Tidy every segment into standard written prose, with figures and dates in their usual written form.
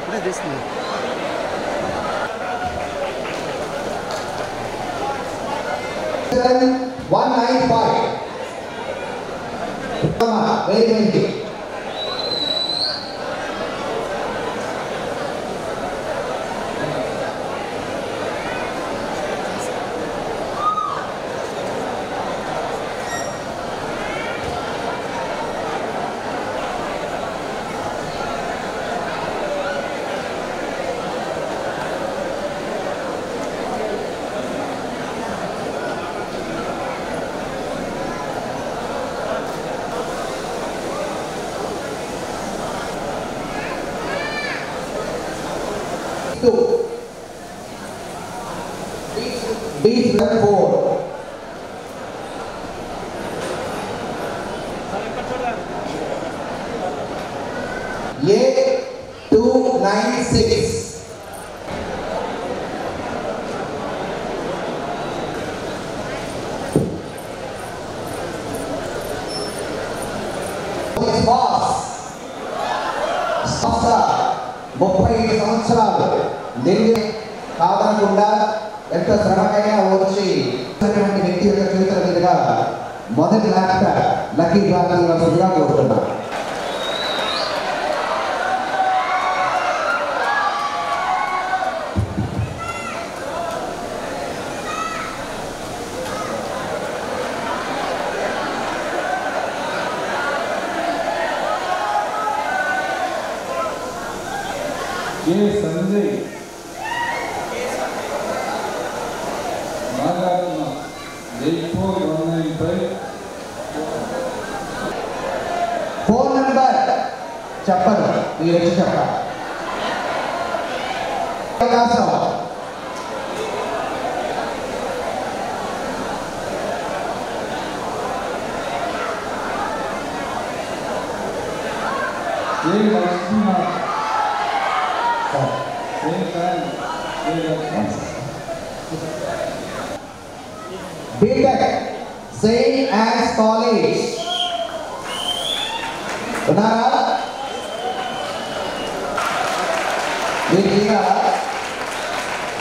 ఇప్పుడే తీస్తుంది. B4 A296 35 సంవత్సరాలు దీన్ని కాదనకుండా ఎంత శ్రమకైనా వచ్చి వ్యక్తి యొక్క చేతుల మీదుగా మొదటి ల్యాప్టాప్ లక్కీ డ్రాగా వస్తుందిగా కోరుతున్నాను. సంజయ్ నాగార్జున 84195 ఫోన్ నెంబర్ చెప్పరు, మీరు వచ్చి చెప్పాలి. అవకాశం BTech St. Anne's College ఉన్నారా?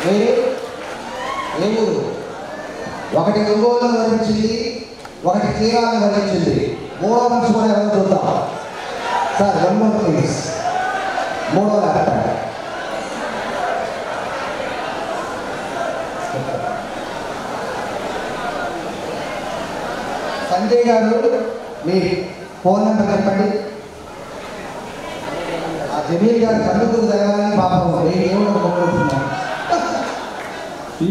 మీరు ఏ ఊరు? ఒకటి ఒంగోలు వరించింది, ఒకటి చీరాలను వరించింది. మూడో మనిషి కూడా ఎవరు చూద్దాం సార్. 1 more please. మూడో ల్యాప్టాప్ సంజయ్ గారు, మీ ఫోన్ నెంబర్ చెప్పండి. ఆ జమీల్ గారు చదువుకు జరగాలని పాపం ఏమో కోరుకుంటున్నాను. ఈ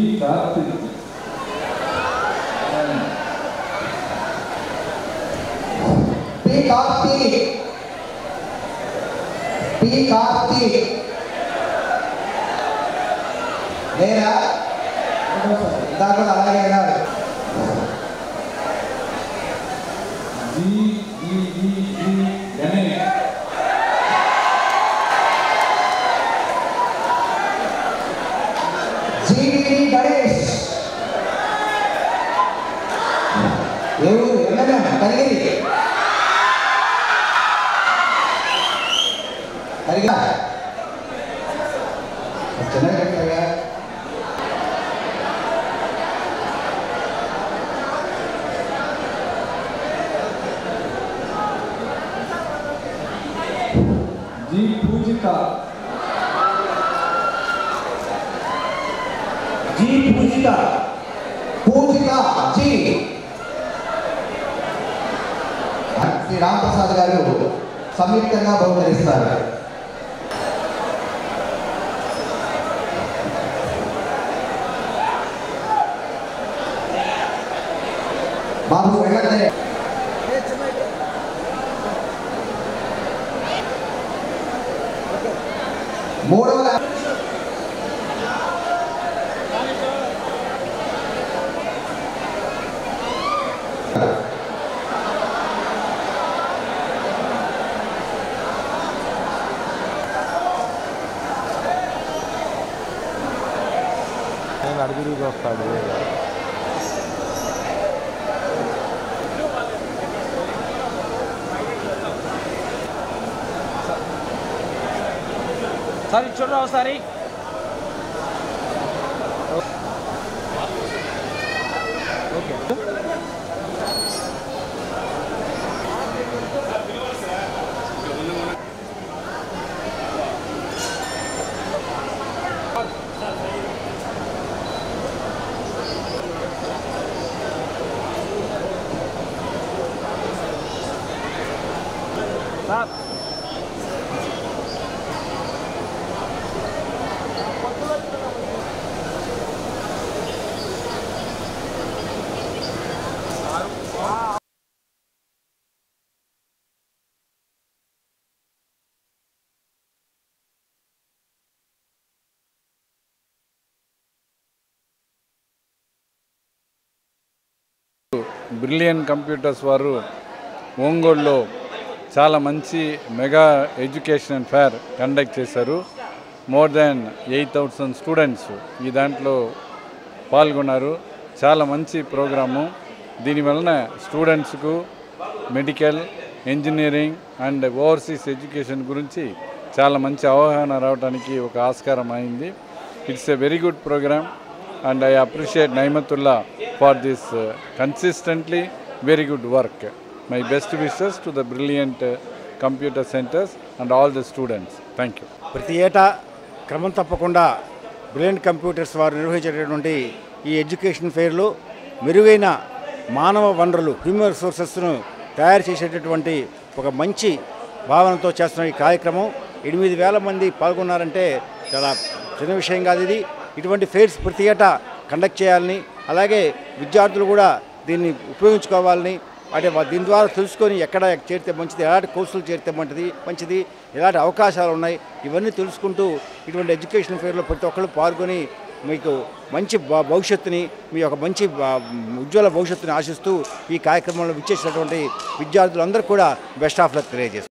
కార్తీక్ నేనా ఇందాక అలాగే అయినారు. గణేష్ ఏ ఊరు? కలిగిరి. చిన్నగా చెప్తాగా. పూజిత జీ శ్రీ రామప్రసాద్ గారు సంయుక్తంగా బహుకరిస్తారు. బాబు వెళ్ళండి. మూడవ అడుగురికి వస్తాడు. సార్ చూడరా ఒకసారి. ఓకే సార్ బ్రిలియన్ కంప్యూటర్స్ వారు ఒంగోలులో చాలా మంచి మెగా ఎడ్యుకేషన్ ఫేర్ కండక్ట్ చేశారు. మోర్ దాన్ 8,000 స్టూడెంట్స్ ఈ దాంట్లో పాల్గొన్నారు. చాలా మంచి ప్రోగ్రాము. దీనివలన స్టూడెంట్స్కు medical, engineering and overseas education గురించి చాలా మంచి అవగాహన రావడానికి ఒక ఆస్కారం అయింది. It's a very good programme and I appreciate Naimatullah for this consistently very good work. My best wishes to the brilliant computer centers and all the students. Thank you. ప్రతి ఏటా క్రమం తప్పకుండా బ్రిలియంట్ కంప్యూటర్స్ వారు నిర్వహించేటటువంటి ఈ education ఫెయిర్లో మెరుగైన మానవ వనరులు human రిసోర్సెస్ను తయారు చేసేటటువంటి ఒక మంచి భావనతో చేస్తున్న ఈ కార్యక్రమం 8,000 మంది పాల్గొన్నారంటే చాలా చిన్న విషయం కాదు ఇది. ఇటువంటి ఫెయిర్స్ ప్రతి ఏటా కండక్ట్ చేయాలని, అలాగే విద్యార్థులు కూడా దీన్ని ఉపయోగించుకోవాలని, అంటే దీని ద్వారా తెలుసుకొని ఎక్కడ చేరితే మంచిది, ఎలాంటి కోర్సులు చేరితే మంచిది, ఎలాంటి అవకాశాలు ఉన్నాయి, ఇవన్నీ తెలుసుకుంటూ ఇటువంటి ఎడ్యుకేషన్ ఫెయిర్లో ప్రతి ఒక్కరు పాల్గొని మీకు మంచి భవిష్యత్తుని, మీ యొక్క మంచి ఉజ్వల భవిష్యత్తుని ఆశిస్తూ ఈ కార్యక్రమంలో విచ్చేసినటువంటి విద్యార్థులందరూ కూడా బెస్ట్ ఆఫ్ లక్ తెలియజేస్తారు.